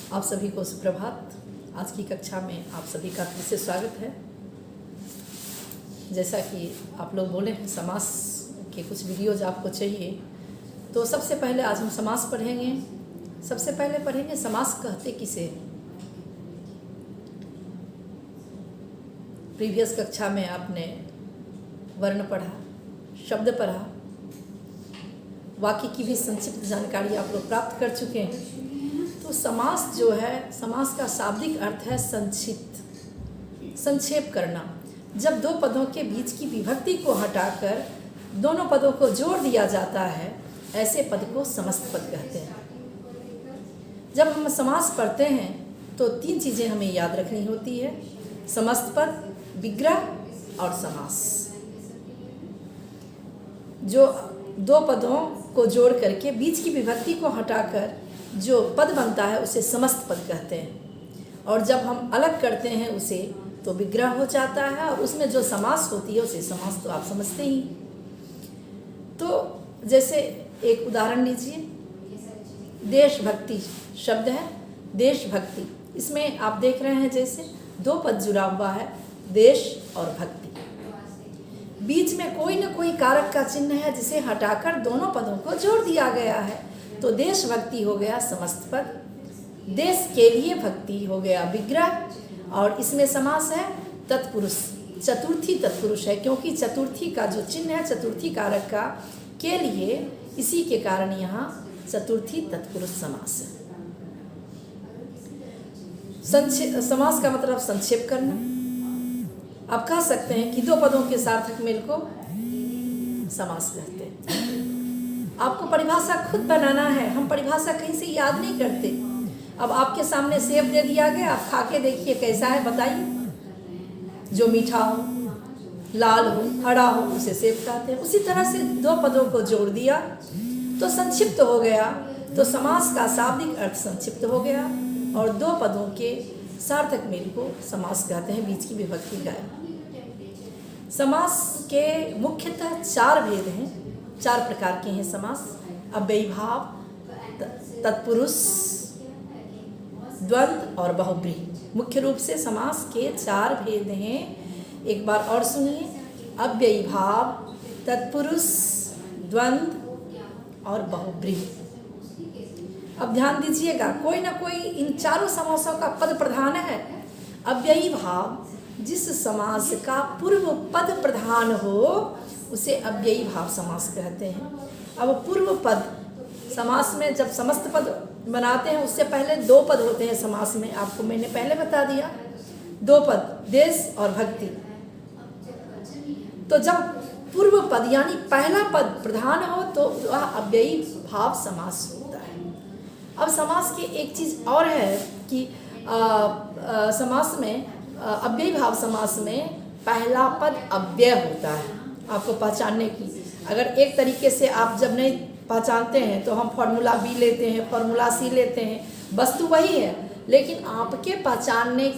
आप सभी को सुप्रभात। आज की कक्षा में आप सभी का फिर से स्वागत है। जैसा कि आप लोग बोले हैं समास के कुछ वीडियोज आपको चाहिए, तो सबसे पहले आज हम समास पढ़ेंगे। सबसे पहले पढ़ेंगे समास कहते किसे। प्रीवियस कक्षा में आपने वर्ण पढ़ा, शब्द पढ़ा, वाक्य की भी संक्षिप्त जानकारी आप लोग प्राप्त कर चुके हैं। तो समास जो है, समास का शाब्दिक अर्थ है संक्षिप्त, संक्षेप करना। जब दो पदों के बीच की विभक्ति को हटाकर दोनों पदों को जोड़ दिया जाता है, ऐसे पद को समस्त पद कहते हैं। जब हम समास पढ़ते हैं तो तीन चीज़ें हमें याद रखनी होती है: समस्त पद, विग्रह और समास। जो दो पदों को जोड़ करके बीच की विभक्ति को हटाकर जो पद बनता है उसे समस्त पद कहते हैं, और जब हम अलग करते हैं उसे तो विग्रह हो जाता है, और उसमें जो समास होती है उसे समास तो आप समझते ही। तो जैसे एक उदाहरण लीजिए, देशभक्ति शब्द है, देशभक्ति। इसमें आप देख रहे हैं जैसे दो पद जुड़ा हुआ है, देश और भक्ति। बीच में कोई न कोई कारक का चिन्ह है जिसे हटाकर दोनों पदों को जोड़ दिया गया है, तो देशभक्ति हो गया समस्त पद, देश के लिए भक्ति हो गया विग्रह, और इसमें समास है तत्पुरुष, चतुर्थी तत्पुरुष है, क्योंकि चतुर्थी का जो चिन्ह है चतुर्थी कारक का के लिए, इसी के कारण यहाँ चतुर्थी तत्पुरुष समास है। समास का मतलब संक्षेप करना। आप कह सकते हैं कि दो पदों के सार्थक मेल को समास कहते हैं। आपको परिभाषा खुद बनाना है, हम परिभाषा कहीं से याद नहीं करते। अब आपके सामने सेब दे दिया गया, आप खा के देखिए कैसा है, बताइए। जो मीठा हो, लाल हो, हरा हो, उसे सेब कहते हैं। उसी तरह से दो पदों को जोड़ दिया तो संक्षिप्त हो गया, तो समास का शाब्दिक अर्थ संक्षिप्त हो गया, और दो पदों के सार्थक मेल को समास कहते हैं, बीच की विभक्ति का। समास के मुख्यतः चार भेद हैं, चार प्रकार के हैं समास: अव्ययीभाव, तत्पुरुष, द्वंद्व और बहुब्रीहि। मुख्य रूप से समास के चार भेद हैं। एक बार और सुनिए: अव्ययीभाव, तत्पुरुष, द्वंद्व और बहुब्रीहि। अब ध्यान दीजिएगा, कोई ना कोई इन चारों समासों का पद प्रधान है। अव्ययीभाव, जिस समास का पूर्व पद प्रधान हो उसे अव्ययीभाव समास कहते हैं। अब पूर्व पद समास में जब समस्त पद बनाते हैं उससे पहले दो पद होते हैं समास में, आपको मैंने पहले बता दिया। दो पद, देश और भक्ति। तो जब पूर्व पद यानी पहला पद प्रधान हो तो वह अव्ययीभाव समास होता है। अब समास की एक चीज़ और है कि समास में, अव्ययीभाव समास में पहला पद अव्यय होता है। आपको पहचानने की, अगर एक तरीके से आप जब नहीं पहचानते हैं तो हम फॉर्मूला बी लेते हैं, फॉर्मूला सी लेते हैं, वस्तु वही है, लेकिन आपके पहचानने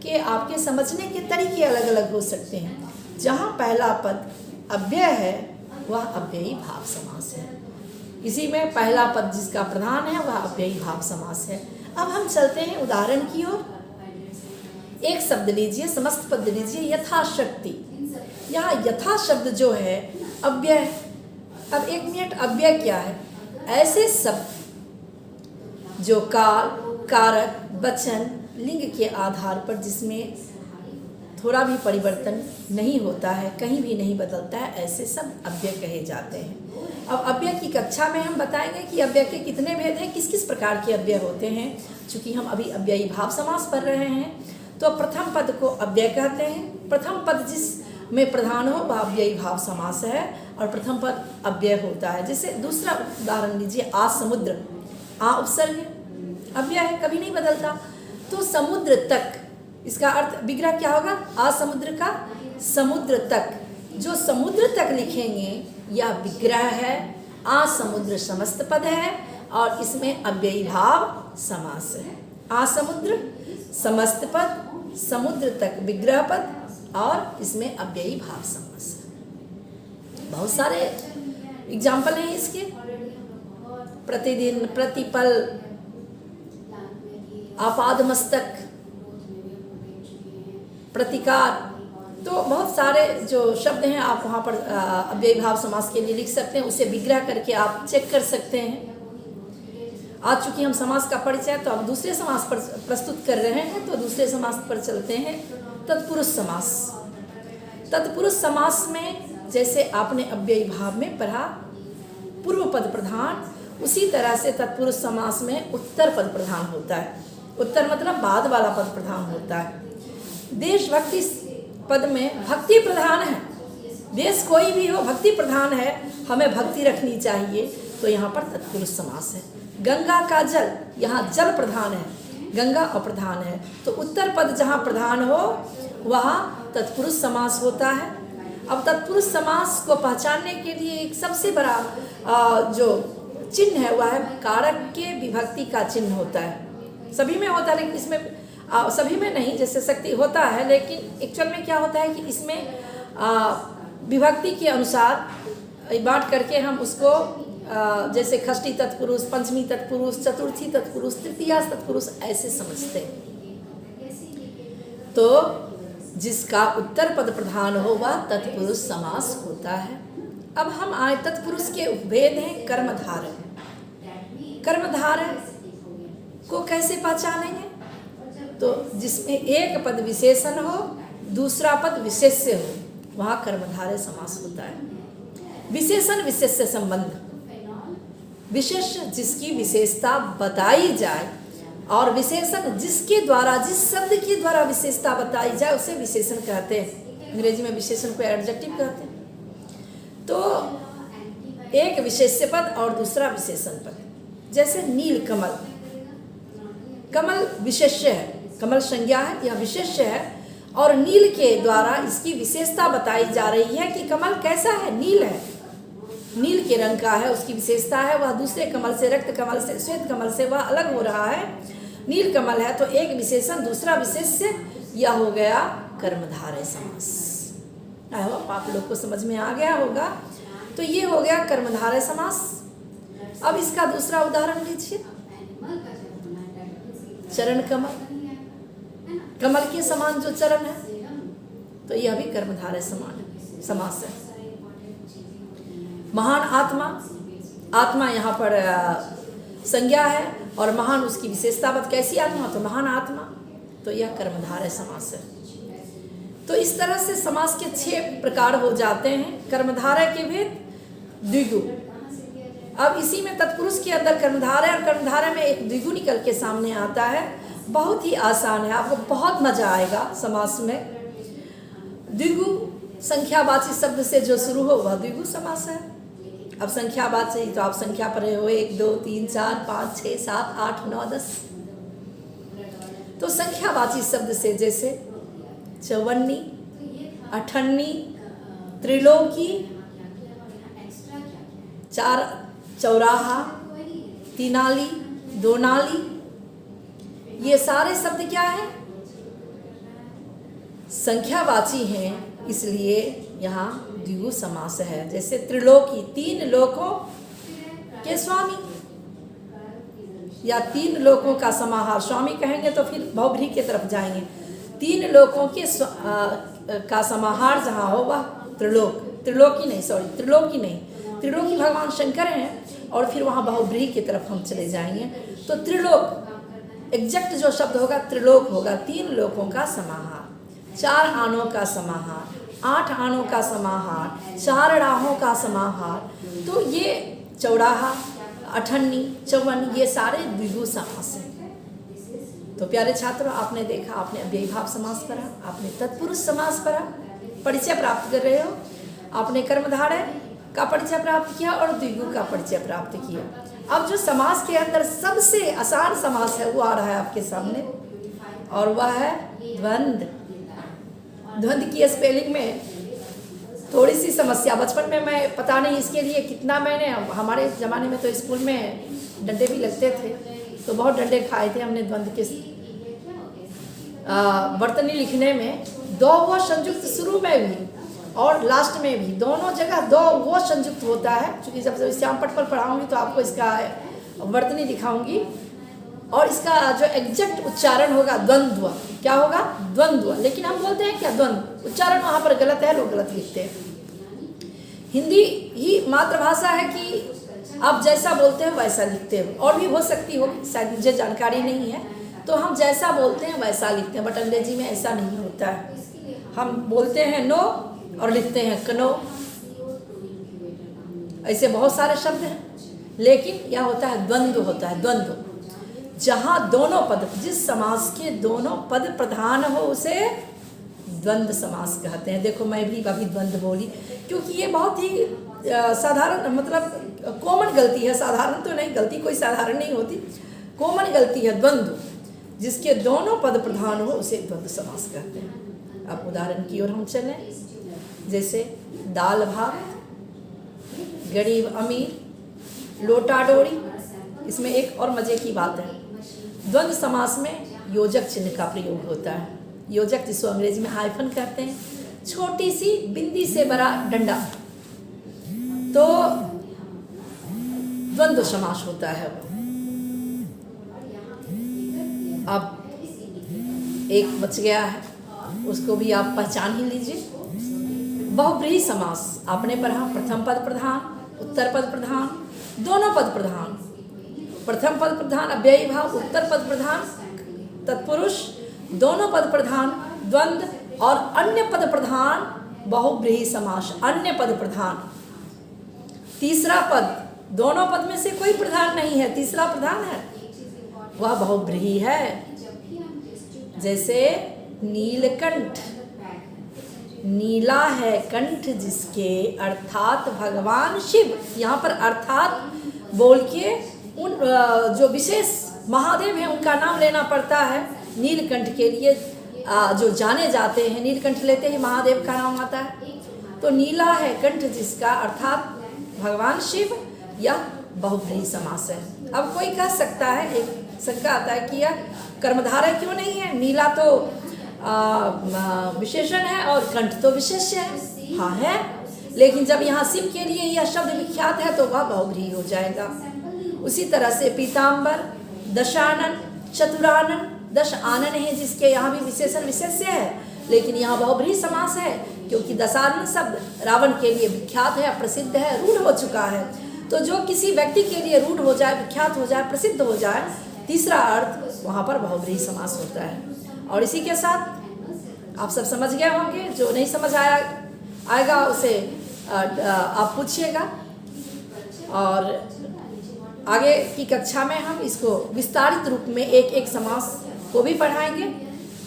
के, आपके समझने के तरीके अलग अलग हो सकते हैं। जहाँ पहला पद अव्यय है वह अव्ययीभाव समास है। इसी में पहला पद जिसका प्रधान है वह अव्ययीभाव समास है। अब हम चलते हैं उदाहरण की ओर। एक शब्द लीजिए, समस्त पद लीजिए, यथाशक्ति। यहाँ यथा शब्द जो है अव्यय। अब एक मिनट, अव्यय क्या है? ऐसे शब्द जो काल, कारक, वचन, लिंग के आधार पर जिसमें थोड़ा भी परिवर्तन नहीं होता है, कहीं भी नहीं बदलता है, ऐसे शब्द अव्यय कहे जाते हैं। अब अव्यय की कक्षा में हम बताएंगे कि अव्यय के कितने भेद हैं, किस किस प्रकार के अव्यय होते हैं। चूँकि हम अभी अव्ययीभाव समास पढ़ रहे हैं, तो प्रथम पद को अव्यय कहते हैं। प्रथम पद जिस में प्रधान हो वह अव्ययीभाव समास है, और प्रथम पद अव्यय होता है। जैसे दूसरा उदाहरण लीजिए, आ समुद्र। आ उपसर्ग अव्यय है, कभी नहीं बदलता। तो समुद्र तक, इसका अर्थ विग्रह क्या होगा? आ समुद्र का समुद्र तक। जो समुद्र तक लिखेंगे यह विग्रह है। आ समुद्र समस्त पद है और इसमें अव्ययीभाव समास है। आ समुद्र समस्त पद, समुद्र तक विग्रह पद, और इसमें अव्ययीभाव समास है। बहुत सारे एग्जाम्पल हैं इसके। प्रतिदिन, प्रतिपल, आपादमस्तक, प्रतिकार, तो बहुत सारे जो शब्द हैं आप वहाँ पर अव्ययी भाव समास के लिए लिख सकते हैं। उसे विग्रह करके आप चेक कर सकते हैं। आज चूंकि हम समास का परिचय तो अब दूसरे समास पर प्रस्तुत कर रहे हैं, तो दूसरे समास पर चलते हैं। तत्पुरुष समास। तत्पुरुष समास में जैसे आपने अव्ययी भाव में पढ़ा पूर्व पद प्रधान, उसी तरह से तत्पुरुष समास में उत्तर पद प्रधान होता है। उत्तर मतलब बाद वाला पद प्रधान होता है। देशभक्ति पद में भक्ति प्रधान है। देश कोई भी हो भक्ति प्रधान है, हमें भक्ति रखनी चाहिए, तो यहाँ पर तत्पुरुष समास है। गंगा का जल, यहाँ जल प्रधान है, गंगा अप्रधान है, तो उत्तर पद जहाँ प्रधान हो वहाँ तत्पुरुष समास होता है। अब तत्पुरुष समास को पहचानने के लिए एक सबसे बड़ा जो चिन्ह है वह है कारक के विभक्ति का चिन्ह होता है। सभी में होता है, लेकिन इसमें सभी में नहीं, जैसे शक्ति होता है, लेकिन एक्चुअल में क्या होता है कि इसमें विभक्ति के अनुसार बांट करके हम उसको जैसे षष्ठी तत्पुरुष, पंचमी तत्पुरुष, चतुर्थी तत्पुरुष, तृतीया तत्पुरुष ऐसे समझते हैं। तो जिसका उत्तर पद प्रधान हो वह तत्पुरुष समास होता है। अब हम आए तत्पुरुष के उपभेद हैं कर्मधारय। कर्मधारय को कैसे पहचानेंगे? तो जिसमें एक पद विशेषण हो, दूसरा पद विशेष्य हो, वहाँ कर्मधारय समास होता है। विशेषण विशेष्य संबंध, विशेष जिसकी विशेषता बताई जाए और विशेषण जिसके द्वारा, जिस शब्द के द्वारा विशेषता बताई जाए उसे विशेषण कहते हैं। अंग्रेजी में विशेषण को एडजेक्टिव कहते हैं। तो एक विशेष्य पद और दूसरा विशेषण पद, जैसे नील कमल, कमल विशेष्य है, कमल संज्ञा है, यह विशेष्य है और नील के द्वारा इसकी विशेषता बताई जा रही है कि कमल कैसा है, नील है, नील के रंग का है, उसकी विशेषता है, वह दूसरे कमल से, रक्त कमल से, श्वेत कमल से वह अलग हो रहा है, नील कमल है। तो एक विशेषण दूसरा विशेष्य, यह हो गया कर्मधारय समास। आप लोग को समझ में आ गया होगा। तो ये हो गया कर्मधारय समास। अब इसका दूसरा उदाहरण लीजिए, चरण कमल, कमल के समान जो चरण है, तो यह भी कर्मधारय समास है। महान आत्मा, आत्मा यहाँ पर संज्ञा है और महान उसकी विशेषता। कैसी आत्मा? तो महान आत्मा, तो यह कर्मधारय समास है। तो इस तरह से समास के 6 प्रकार हो जाते हैं। कर्मधारय के भेद द्विगु। अब इसी में तत्पुरुष के अंदर कर्मधारय और कर्मधारय में एक द्विगु निकल के सामने आता है। बहुत ही आसान है, आपको बहुत मजा आएगा समास में। द्विगु संख्यावाची शब्द से जो शुरू हो वह द्विगु समास है। अब संख्यावाची तो आप संख्या पढ़े हो, 1 2 3 4 5 6 7 8 9 10। तो संख्यावाची शब्द से जैसे चौवन्नी, अठन्नी, त्रिलोकी, चौराहा, तीनाली, दोनाली, ये सारे शब्द क्या है? संख्यावाची हैं, इसलिए यहाँ द्विगु समास है। जैसे त्रिलोकी, 3 लोकों के स्वामी या 3 लोकों का समाहार। स्वामी कहेंगे तो फिर भवभ्री की तरफ जाएंगे। 3 लोकों के का समाहार जहाँ हो वह त्रिलोक, त्रिलोकी नहीं, सॉरी त्रिलोकी नहीं, त्रिलोकी भगवान शंकर हैं और फिर वहाँ बहुब्रीही की तरफ हम चले जाएंगे। तो त्रिलोक एग्जैक्ट जो शब्द होगा त्रिलोक होगा, 3 लोकों का समाहार, 4 आनों का समाहार, 8 आनों का समाहार, 4 राहों का समाहार। तो ये चौराहा, अठन्नी, चौवन, ये सारे द्विगु समास हैं। तो प्यारे छात्रों, आपने देखा, आपने अव्ययी भाव समास पढ़ा, आपने तत्पुरुष समास पढ़ा, परिचय प्राप्त कर रहे हो। आपने कर्मधारय का परिचय प्राप्त किया और द्विगु का परिचय प्राप्त किया। अब जो समास के अंदर सबसे आसान समास है वो आ रहा है आपके सामने, और वह है द्वंद्व। द्वंद्व की स्पेलिंग में थोड़ी सी समस्या, बचपन में मैं पता नहीं इसके लिए कितना मैंने, हमारे ज़माने में तो स्कूल में डंडे भी लगते थे, तो बहुत डंडे खाए थे हमने द्वंद्व के वर्तनी लिखने में। 2 वो संयुक्त शुरू में भी और लास्ट में भी, दोनों जगह 2 वो संयुक्त होता है। क्योंकि जब श्याम पट पर पढ़ाऊँगी तो आपको इसका वर्तनी दिखाऊंगी। और इसका जो एग्जैक्ट उच्चारण होगा द्वंद्व, क्या होगा? द्वंद्व। लेकिन हम बोलते हैं क्या? द्वंद्व। उच्चारण वहाँ पर गलत है, लोग गलत लिखते हैं। हिंदी ही मातृभाषा है कि आप जैसा बोलते हैं वैसा लिखते हो, और भी हो सकती हो, शायद मुझे जानकारी नहीं है, तो हम जैसा बोलते हैं वैसा लिखते हैं। बट अंग्रेजी में ऐसा नहीं होता है। हम बोलते हैं नो और लिखते हैं कनो, ऐसे बहुत सारे शब्द हैं, लेकिन यह होता है द्वंद्व, होता है द्वंद्व। जहाँ दोनों पद, जिस समास के दोनों पद प्रधान हो उसे द्वंद्व समास कहते हैं। देखो मैं भी अभी द्वंद्व बोली, क्योंकि ये बहुत ही साधारण, मतलब कॉमन गलती है। साधारण तो नहीं, गलती कोई साधारण नहीं होती, कॉमन गलती है। द्वंद्व, जिसके दोनों पद प्रधान हो उसे द्वंद्व समास कहते हैं। अब उदाहरण की ओर हम चलें, जैसे दाल भात, गरीब अमीर, लोटा डोरी। इसमें एक और मज़े की बात है, द्वंद्व समास में योजक चिन्ह का प्रयोग होता है। योजक जिसको अंग्रेजी में हाइफन कहते हैं, छोटी सी बिंदी से बड़ा डंडा, तो द्वंद्व समास होता है वो। अब एक बच गया है, उसको भी आप पहचान ही लीजिए। बहुब्रीहि समास आपने पढ़ा, प्रथम पद प्रधान, उत्तर पद प्रधान, दोनों पद प्रधान। प्रथम पद प्रधान अव्ययी भाव, उत्तर पद प्रधान तत्पुरुष, दोनों पद प्रधान द्वंद्व, और अन्य पद प्रधान बहुब्रीहि समास। अन्य पद प्रधान, तीसरा पद, दोनों पद में से कोई प्रधान नहीं है, तीसरा प्रधान है, वह बहुब्रीहि है। जैसे नीलकंठ, नीला है कंठ जिसके, अर्थात भगवान शिव। यहाँ पर अर्थात बोल के उन जो विशेष महादेव हैं उनका नाम लेना पड़ता है। नीलकंठ के लिए जो जाने जाते हैं, नीलकंठ लेते ही महादेव का नाम आता है। तो नीला है कंठ जिसका, अर्थात भगवान शिव, यह बहुब्रीहि समास है। अब कोई कह सकता है, एक शंका आता है कि यह कर्मधारय क्यों नहीं है? नीला तो विशेषण है और कंठ तो विशेष्य है। हाँ है, लेकिन जब यहाँ शिव के लिए यह शब्द विख्यात है तो वह बहुब्रीहि हो जाएगा। उसी तरह से पीताम्बर, दशानन, चतुरानन, दश आनन है जिसके, यहाँ भी विशेषण विशेष्य है, लेकिन यहाँ बहुब्रीहि समास है, क्योंकि दशानन शब्द रावण के लिए विख्यात है, प्रसिद्ध है, रूढ़ हो चुका है। तो जो किसी व्यक्ति के लिए रूढ़ हो जाए, विख्यात हो जाए, प्रसिद्ध हो जाए, तीसरा अर्थ वहाँ पर बहुब्रीहि समास होता है। और इसी के साथ आप सब समझ गए होंगे। जो नहीं समझ आएगा उसे आप पूछिएगा, और आगे की कक्षा में हम इसको विस्तारित रूप में एक एक समास को भी पढ़ाएंगे।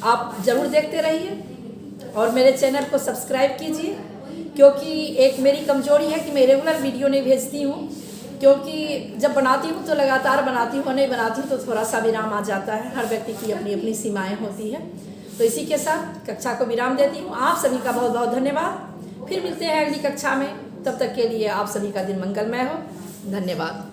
आप जरूर देखते रहिए और मेरे चैनल को सब्सक्राइब कीजिए, क्योंकि एक मेरी कमजोरी है कि मैं रेगुलर वीडियो नहीं भेजती हूँ, क्योंकि जब बनाती हूँ तो लगातार बनाती हूँ, नहीं बनाती हूँ तो थोड़ा सा विराम आ जाता है। हर व्यक्ति की अपनी अपनी सीमाएं होती हैं। तो इसी के साथ कक्षा को विराम देती हूँ। आप सभी का बहुत बहुत धन्यवाद। फिर मिलते हैं अगली कक्षा में, तब तक के लिए आप सभी का दिन मंगलमय हो। धन्यवाद।